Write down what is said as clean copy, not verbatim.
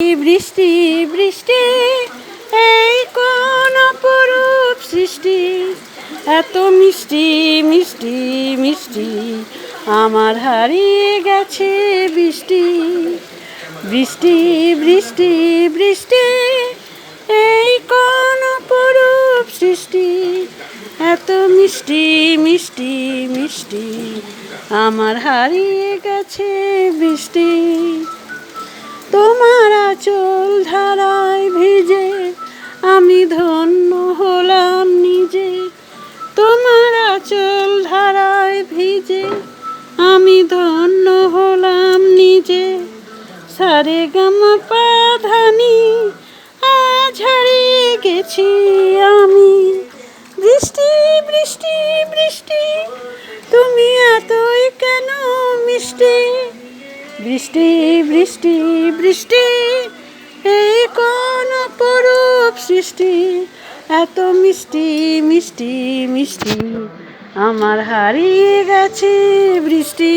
বৃষ্টি বৃষ্টি এই কোন অপরূপ সৃষ্টি, এত মিষ্টি মিষ্টি মিষ্টি আমার হারিয়ে গেছে বৃষ্টি। বৃষ্টি বৃষ্টি বৃষ্টি এই কোন অপরূপ সৃষ্টি, এত মিষ্টি মিষ্টি মিষ্টি আমার হারিয়ে গেছে বৃষ্টি। তোমার আঁচল ধারায় ভিজে আমি ধন্য হলাম নিজে, তোমার আঁচল ধারায় ভিজে আমি ধন্য হলাম নিজে। সারে গামা পা ধা নি আজ হারিয়ে গেছি আমি। বৃষ্টি বৃষ্টি বৃষ্টি তুমি এতই কেন মিষ্টি। বৃষ্টি বৃষ্টি বৃষ্টি এই কোন অপরূপ সৃষ্টি, এত মিষ্টি মিষ্টি মিষ্টি আমার হারিয়ে গেছে বৃষ্টি।